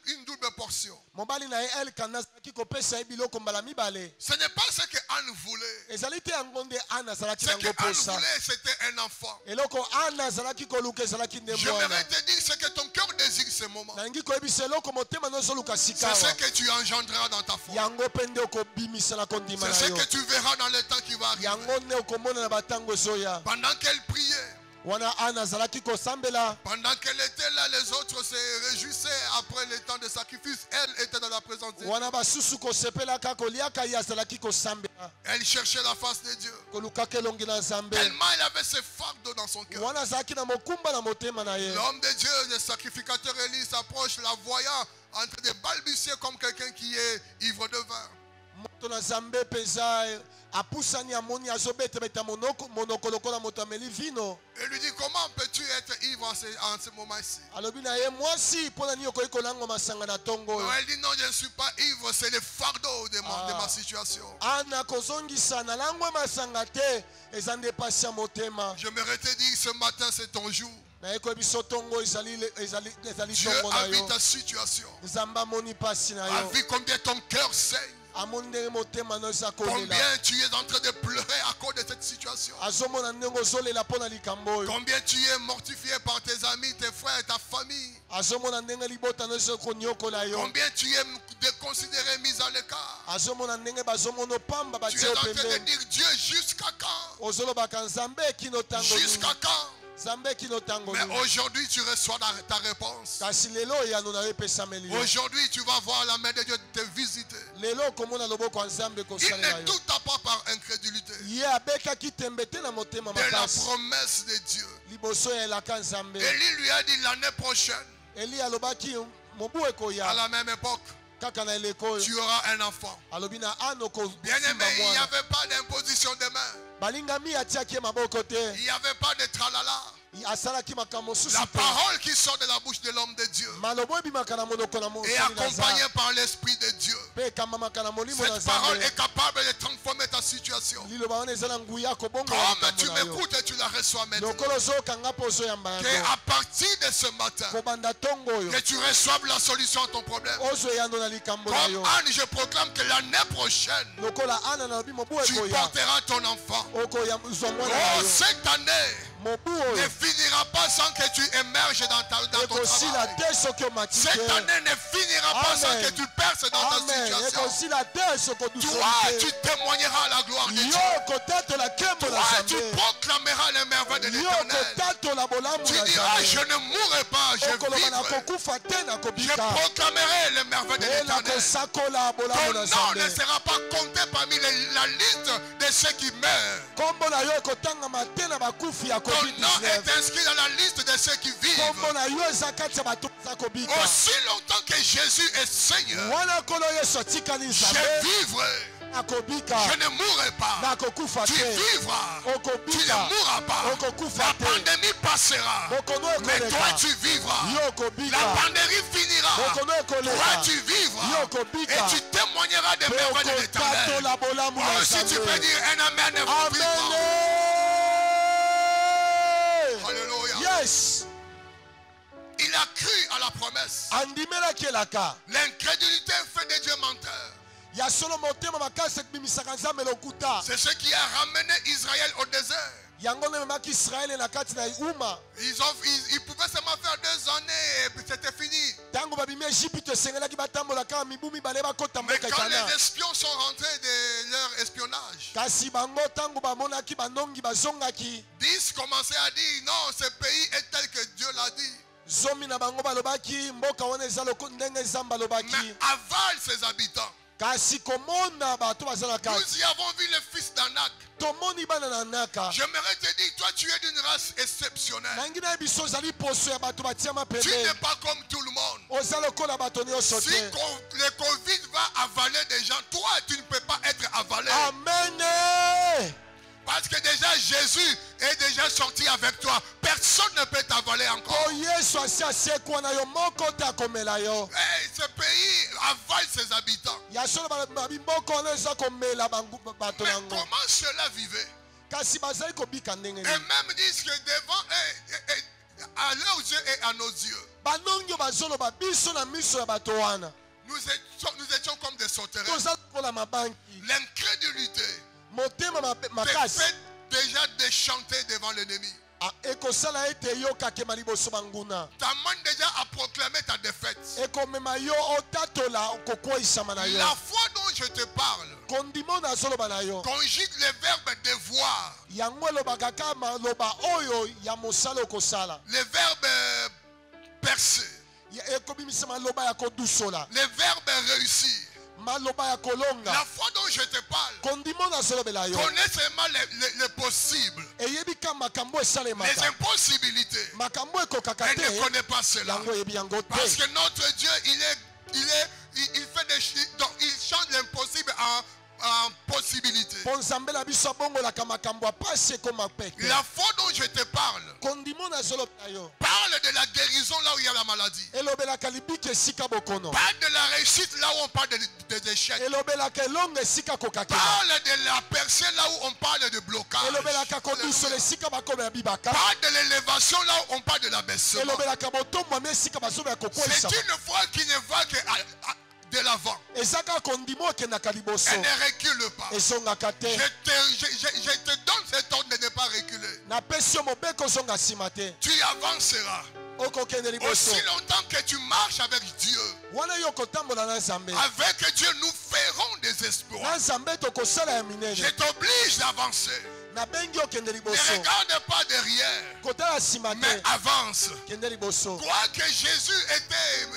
une double portion. mobali na ye elkana azalaki kopesa ye biloko mbala mibale. Ce n'est pas ce que Anne voulait. ezali te yango nde ana azalaki Ce nango que Anne posa. voulait, c'était un enfant. eloko ana azalaki koluka ezalaki nde J'aimerais mwana. te dire ce que ton cœur désire ce moment. nalingi koyebisa eloko motema nozoluka C'est sika ce awa. que tu engendreras dans ta foi. yango mpe nde okobimisela kondima C'est na ce yo. que tu verras dans le temps qui va arriver. yango nde okomona na batango ezoya. Pendant qu'elle priait, wana ana azalaki kosambela. Pendant qu'elle était là, les autres se réjouissaient après le temps de sacrifice. Elle était dans la présence de Dieu. Wana basusu kosepelaka koliaka ye azalaki kosambela. Elle cherchait la face de Dieu. Kolukaka elongi na Nzambe. Tellement il avait ce fardeau dans son cœur. Wana azalaki na mokumba na motema na ye. L'homme de Dieu, le sacrificateur Élie, s'approche, la voyant en train de balbutier comme quelqu'un qui est ivre de vin. Moto na Nzambe peza apusani amoni azobeta beta monoko lokola moto ameli vino. Et lui dit, comment peux-tu être ivre en ce moment-ci? Alobi na ye mwasi pona ni okoki kolango masanga na tongo. Elle dit, non, je ne suis pas ivre, c'est le fardeau de ma situation. Ana kozongisa na langwe masanga te ezande pasi ya motema. J'aimerais te dire, ce matin, c'est ton jour. Na yeko biso tongo ezali Dieu tongo na a vu yo. ta situation. Nzamba moni pasi na A yo. vu combien ton cœur saigne. Amoni ndenge motema no eza kolela. Combien tu es en train de pleurer à cause de cette situation. Azomona ndenge ozolela pona likambo oyo. Combien tu es mortifié par tes amis, tes frères, ta famille. Azomona ndenge libota no eza konyokola yo. Combien tu es déconsidéré, mis à l'écart. Azomona ndenge bazomona opamba Tu es batie en train de pembeni. dire, Dieu, jusqu'à quand? Ozolobaka Nzambe kino tango nini. Jusqu'à quand? Nzambe kino tango Mais nini. aujourd'hui, tu reçois ta réponse. Kasi lelo yano na yo epesameli yo. Aujourd'hui, tu vas voir la main de Dieu te visiter. Lelo komona loboko ya Nzambe Il kosalela ne yo. douta pas par incrédulité Ye abekaki tembe te na motema de la makasi. promesse de Dieu. Liboso ya elaka Nzambe. Élie lui a dit l'année prochaine, Eli alobaki mobu à ekoya la même époque, kaka na eleko oyo. tu auras un enfant. Alobi na ano Bien-aimé, kosimba il n'y mwana. avait pas d'imposition de main. Balingami atiaki ye maboko te. Il n'y avait pas de tralala. Asalaki makambo mosusu La te. parole qui sort de la bouche de l'homme de Dieu Malobo ebimaka na monoko na est mosali na accompagnée Nzambe. par l'Esprit de Dieu. Mpe ekamamaka na molimo na Cette parole Nzambe. est capable de transformer ta situation. Liloba wana eza na nguya kobongola Comme tu likambo na yo. m'écoutes et tu la reçois maintenant. lokolo ozokanga mpo ozoyamba yango. Qu'à partir de ce matin, kobanda ntongo oyo que tu reçoives la solution à ton problème. ozoyando na likambo na Comme yo. Anne, je proclame que l'année prochaine, lokola ana na lobi mobu tu ekoya porteras ton enfant. okozwa mwana na Oh, yo. cette année mobu ne oyo finira pas sans que tu émerges dans ton ekosila travail. te soki omati Cette te. année ne finira pas sans Amen. que tu perces dans ta amen situation. ekosila te soki Toi, odusoli tu te. témoigneras la gloire de Dieu. yo kotatola nkembo na Toi, tu Nzambe. proclameras les merveilles de yo l'Éternel. kotatola bolamu Tu na diras, je Nzambe. ne mourrai pas, je okoloba na vivrai. kokufa te na Je kobika proclamerai les merveilles de e na l'Éternel. kosakola bolamu Ton na nom ne Nzambe. sera pas compté parmi la liste de ceux qui meurent. kombo na yo ekotangama te na bakufi ya Ton nom est covid-19. inscrit dans la liste de ceux qui vivent. kombo na yo eza kati ya bato baza kobika. Aussi longtemps que Jésus est Seigneur, wana nkolo yesu atikali je Nzambe vivrai. akobika Je ne mourrai pas. nakokufa Tu te vivras. Tu ne okobika mourras pas. okokufa La te pandémie passera. bokono Mais toi, ekoleka tu vivras. yo okobika La pandémie finira. bokono Toi, ekoleka tu vivras. yo okobika Et tu témoigneras des mpe merveilles de l'Éternel. okotatola bolamu na Oh, si tu peux Nzambe. dire un amen, amen vivant. Alléluia. yes Il a cru à la promesse. andimelaki elaka L'incrédulité fait de Dieu menteur. ya solo motema makasi ebimisaka Nzambe lokuta C'est ce qui a ramené Israël au désert. yango nde ememaki israele na kati na uma Ils pouvaient seulement faire 2 années et puis c'était fini. ntango babimi Ejipito esengelaki batambola kaka mibu mibale bakota Mais mboka quand Kana. les espions sont rentrés de leur espionnage, kasi bango ntango bamonaki banongi bazongaki 10 commençaient à dire non, ce pays est tel que Dieu l'a dit. zomi na bango balobaki mboka wana eza ndenge Nzambe alobaki Mais avale ses habitants. kasi komona bato baza na kati Nous y avons vu le fils d'Anak. tomoni bana na naka J'aimerais te dire, toi tu es d'une race exceptionnelle. nangi na biso ozali poso ya bato batiama Tu n'es pembeni pas comme tout le monde. oza lokola bato nyonso Si te le Covid va avaler des gens, toi tu ne peux pas être avalé. amen Parce que déjà Jésus est déjà sorti avec toi. Personne ne peut t'avaler encore. o yesu asi asiekwa na yo moko te akomela yo Hey, ce pays avale ses habitants. ya solo bimboka wana eza komela bato Mais nango comment cela vivait? kasi bazali kobika ndenge Et nini même disent que devant à leurs yeux et à nos yeux, banongi bazoloba biso na miso ya bato wana nous étions comme des sauterelles. toza lokola mabanki L'incrédulité motema te makasi fait déjà déchanter devant l'ennemi. ekosala ete yokakema liboso banguna t'amène déjà à proclamer ta défaite. ekomema yo otatola kokweyisama na yo La foi dont je te parle kondimo nazoloba na yo conjugue le verbe devoir, yango elobaka kaka maloba oyo ya mosala okosala le verbe percer, ekobimisa maloba ya kodusola le verbe réussir. maloba ya kolonga La foi dont je te parle kondimo nazolobela yo connaît seulement les possibles, eyebi ka makambo les esalemaka impossibilités. makambo ekokaka Elle ne te connaît pas cela. yango eyebi yango Parce te que notre Dieu, il fait des choses, donc il change l'impossible en possibilité. mpo nzambe na biso abongolaka makambo apasi ekoma pete La foi dont je te parle kondimo nazolobela yo parle de la guérison là où il y a la maladie. elobelaka libiki esika bokono Parle de la réussite là où on parle des échecs. elobelaka elongo esika kokakela Parle de la percée là où on parle de blocage. elobelaka kodusola esika bakomela bibaka Parle de l'élévation là où on parle de l'abaissement. elobelaka botombwami esika bazobela C'est kokweyisama une foi qui ne va que de l'avant. eza kaka kondimo okendaka liboso Elle ne recule pas. ezongaka te Je te donne cet ordre de ne pas reculer. napesi yo mobeko ozonga nsima te Tu avanceras. okokende liboso Aussi longtemps que tu marches avec Dieu, wana yo kotambola na nzambe avec Dieu, nous ferons des exploits. na nzambe tokosala ya Je minene t'oblige d'avancer. nabengi okende Ne liboso regarde pas derrière, kotala nsima mais te avance. kende liboso Crois que Jésus était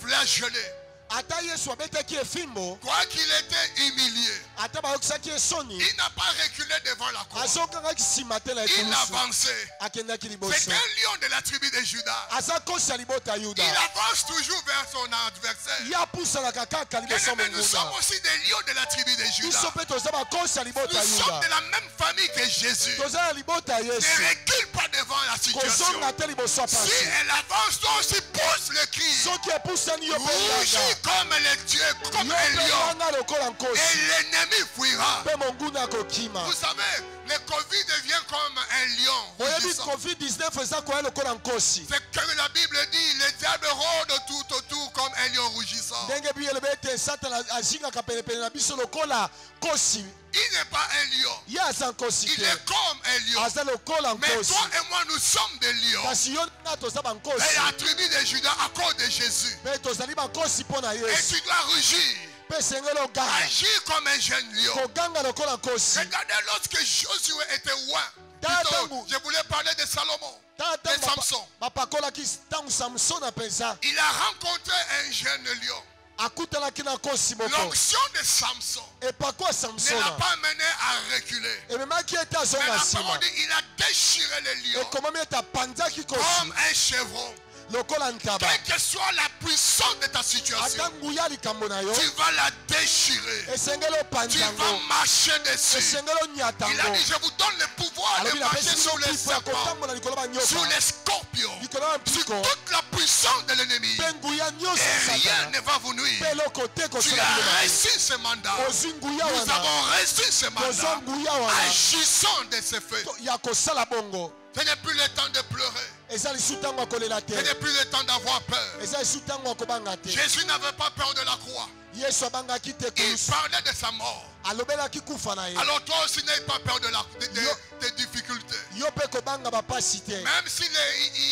flagellé. ata yesu abetaki efimbo Crois qu'il était humilié. ata bayokisaki esoni Il n'a pas reculé devant la croix. azokangaki nsima te na Il ekulusu avançait. akendaki C'est liboso un lion de la tribu de Judas. aza kosi ya libota ya yuda Il avance toujours vers son adversaire. ye apusanaka kaka liboso Mais nous sommes monguna aussi des lions de la tribu de biso Judas. mpe toza bakosi ya libota ya Nous sommes yuda de la même famille que Jésus. toza na libota ya Ne yesu recule pas devant la situation. kozonga te liboso ya Si pasi elle avance, toi aussi pousse le cri. soki epusani yo mpe Rougis yanga comme le Dieu, comme yo un mpe lion. yanga lokola nkosi Et l'ennemi fuira. mpe monguna akokima Vous savez, le Covid devient comme un lion. oyebi rugissant. covid-19 eza koya lokola nkosi C'est que la Bible dit, le diable rôde tout autour comme un lion rougissant. ndenge biso elobi ete satana azingaka penepene na biso lokola nkosi Il n'est pas un lion. ye aza nkosi Il te est comme un lion. aza lokola Mais nkosi toi et moi, nous sommes des lions. kasi yo nga toza Et bankosi la tribu de Judas à cause de Jésus. mpe tozali bankosi mpo na Et yesu tu dois rugir. mpe esengeli oganga Agir comme un jeune lion. koganga lokola nkosi Regardez lorsque Josué était roi. Tata Plutôt, Ngu. je voulais parler de Salomon, tata de Samson. bapakolaki ntango samson apenza Il a rencontré un jeune lion. akutanaki na nkosi moko L'onction de Samson epako ya ne l'a samsona pas mené à reculer. ememaki ete Mais azonga la nsima parole dit, il a déchiré le lion ekomami ete apanzaki kosi comme un chevron. lokola ntaba Quelle que soit la puissance de ta situation, ata nguya likambo na yo tu vas la déchirer. esengeli Tu opanza vas yango marcher dessus. esengeli onyata Il a yango dit, je vous donne le pouvoir de alobi marcher napesi sur yo les mpipo ya serpents, kotambola likolo sur banyoka les scorpions, likolo ya sur mpiko toute la puissance de l'ennemi. mpe nguya nyonso Et ya rien satana ne va vous nuire. mpe eloko te Tu kosala as biloko reçu ce mandat. ozwi nguya Nous wana avons reçu ce kozwa mandat. nguya wana Agissons de ce feu. ya kosala bongo Ce n'est plus le temps de pleurer. eza lisu ntango ya kolela te Ce n'est plus le temps d'avoir peur. eza lisu ntango ya kobanga te Jésus n'avait pas peur de la croix. yesu abangaki te Il kolusu parlait de sa mort. alobelaki kufa na ye Alors toi aussi n'aie pas peur des difficultés. yo mpe kobanga bapasi te Même s'il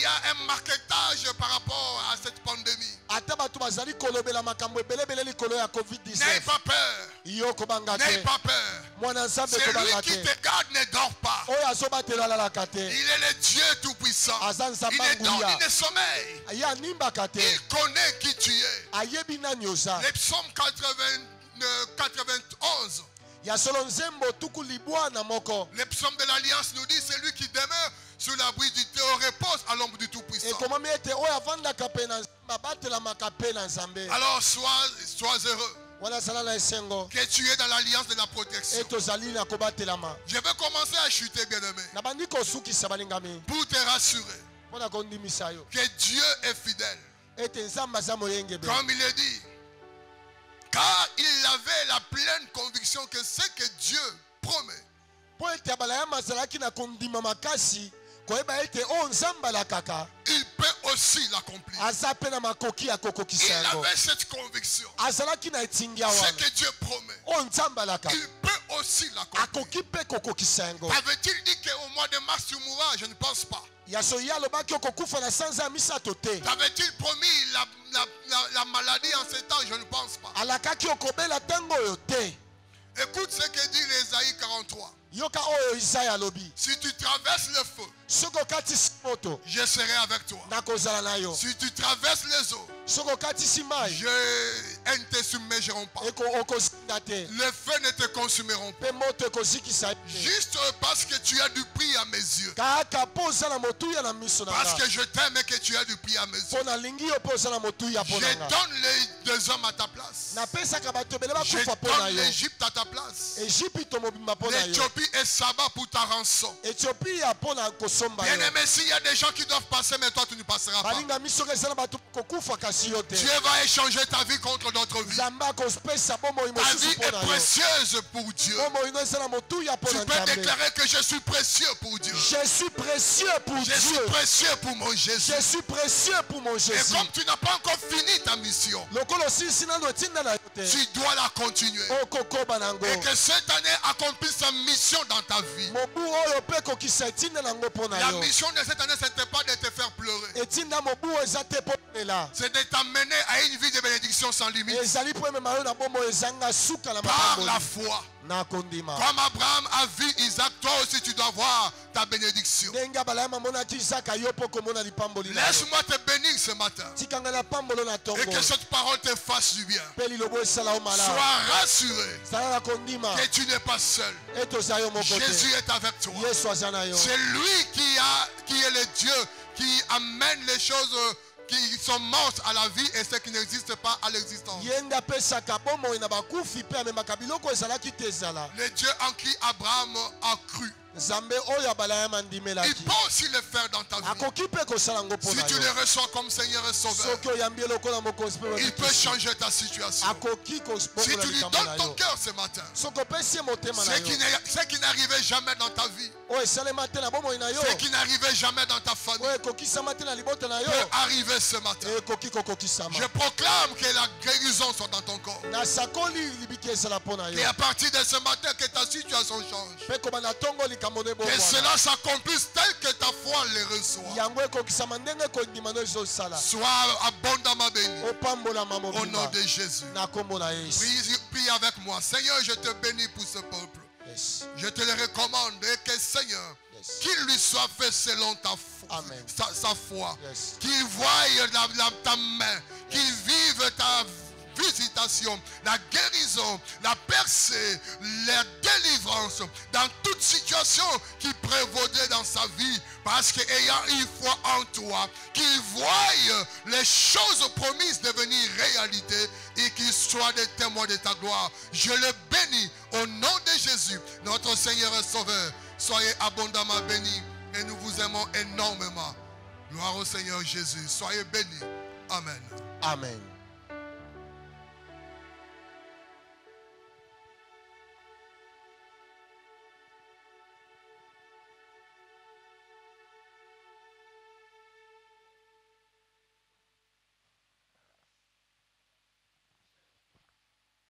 y a un marketage par rapport à cette pandémie. ata bato bazali kolobela makambo ebelebele likolo ya N'aie covid-19 pas peur. yo kobanga N'aie te pas peur. mwana nzambe C'est lui kobanga qui te te garde ne dort pas. oyo azobatela alalaka te Il est le Dieu tout-puissant. aza nzambe Il ne dort anguya ni ne sommeille. ye animbaka te Il connaît qui tu es. ayebi nani oza Les psaumes 91. ya solo nzembo tuku libwa na moko Les psaumes de l'Alliance nous dit c'est lui qui demeure sous l'abri du Dieu, repose à l'ombre du Tout-Puissant. ekomami ete oyo avandaka mpe na nzambe abatelamaka mpe na nzambe Alors sois heureux wana azala na esengo que tu es dans l'alliance de la protection. e tozali na kobatelama Je vais commencer à chuter, bien-aimé, na bandi kosukisa balingami pour te rassurer mpo na kondimisa yo que Dieu est fidèle. ete nzambe aza moyengebe Comme il est dit, car il avait la pleine conviction que ce que Dieu promet, mpo ete abalaya azalaki na kondima makasi koyeba ete oyo nzambe alakaka il peut aussi l'accomplir. aza mpe na makoki ya Il kokokisa yango avait cette conviction. azalaki na etingi Ce wana que Dieu promet, oyo nzambe alaka il peut aussi l'accomplir. akoki mpe kokokisa yango. Avait-il dit qu'au mois de mars tu mourras? Je ne pense pas. yaso ye alobaki okokufa na sanza ya misato te. T'avait-il promis la maladie en ce temps? Je ne pense pas. alakaki okobela ntango oyo te. Écoute ce que dit l'Ésaïe 43. yoka oyo Isaya alobi. Si tu traverses le feu, soki okatisi moto je serai avec toi. nakozala na yo. Si tu traverses les eaux, soki okatisi mai elles ne te submergeront pas. okozinga te. Les feux ne te consumeront pas. mpe moto ekozikisa te. Juste parce que tu as du prix à mes yeux. kaka mpo oza na motuya na miso na Parce nga. que je t'aime et que tu as du prix à mes yeux. mpo nalingi yo mpo oza na motuya mpo Je na nga. donne les deux hommes à ta place. napesaka bato ebele Je bakufa mpo na donne yo. l'Égypte à ta place. Ejipito mobimba mpo na yo. L'Éthiopie et Saba pour ta rançon. etiopia mpo na kosomba yo. Bien-aimé, s'il y a des gens qui doivent passer, mais toi tu ne passeras pas. balinga misoki eza na bato kokufa kasi yo te. Dieu va échanger ta vie contre d'autres vies. nzambe akopesa bomoi Ta mosusu vie mpo est na yo. précieuse pour Dieu. bomoi no eza na motuya mpo Tu na peux nzambe. déclarer que je suis précieux pour Dieu. je suis précieux pour Je suis Dieu. précieux pour mon Jésus. je suis précieux pour mon Et Jésus. comme tu n'as pas encore fini ta mission, lokolo osilisi nano etinda na yo te. tu dois la continuer. okokoba nango. Et que cette année accomplisse sa mission dans ta vie. mobu oyo mpe ekokisa etinda nango mpo na La yo. mission de cette année, ce n'était pas de te faire pleurer. etinda mobu eza te mpo lela. C'est de t'amener à une vie de bénédiction sans limite. ezali mpo emema yo na bomoi ezanga suka na Par la makambo foi. na kondima. Comme Abraham a vu Isaac, toi aussi tu dois voir ta bénédiction. ndenge abalaya mamonaki isaka yo mpo komona lipamboli na yo. Laisse-moi te bénir ce matin. tikanga na pambolo na Et tongo. que cette parole te fasse du bien. mpe lilobo esala yo malamu. Sois rassuré zala na kondima que tu n'es pas seul. ete oza yo moko Jésus te. est avec toi. yesu aza na yo. C'est lui qui est le Dieu qui amène les choses qui sont mortes à la vie et ceux qui n'existent pas à l'existence. ye nde apesaka bomoi na bakufi mpe amemaka biloko ezalaki te ezala. Le Dieu en qui Abraham a cru. nzambe oyo abalaya Il mandimelaki peut aussi le faire dans ta vie. akoki mpe kosala yango mpo Si na tu yo. le reçois comme Seigneur et Sauveur, soki oyambi ye lokola mokonzi mpe il peut bokisi. changer ta situation. akoki Si kobongola tu lui likambo na donnes ton yo. cœur ce matin, soki opesi ye motema na yo ce qui n'arrivait jamais dans ta vie, oyo esalema te na bomoi na yo ce qui n'arrivait jamais dans ta famille, oyo ekokisama te na libota na yo peut arriver ce matin. ekoki kokokisama. Je proclame que la guérison soit dans ton corps. nasakoli libiki ezala mpo na Et yo à partir de ce matin, que ta situation change. mpe kobanda ntongo likambo nde Que bokwana. cela s'accomplisse tel que ta foi le reçoit. yango ekokisama ndenge kondima no ezosala. Sois abondamment béni. opambolama Au nom mobimba de Jésus. na kombo na yesu. Prie avec moi. Seigneur, je te bénis pour ce peuple. Yes. Je te le recommande et que Seigneur, Yes. qu'il lui soit fait selon ta foi, Amen. sa foi. Yes. Qu'il voie ta main, qu'il vive ta visitation, la guérison, la percée, la délivrance dans toute situation qui prévaudrait dans sa vie, parce qu'ayant une foi en toi, qu'il voie les choses promises devenir réalité et qu'il soit des témoins de ta gloire. Je le bénis au nom de Jésus, notre Seigneur et Sauveur. Soyez abondamment bénis et nous vous aimons énormément. Gloire au Seigneur Jésus. Soyez bénis. Amen. Amen.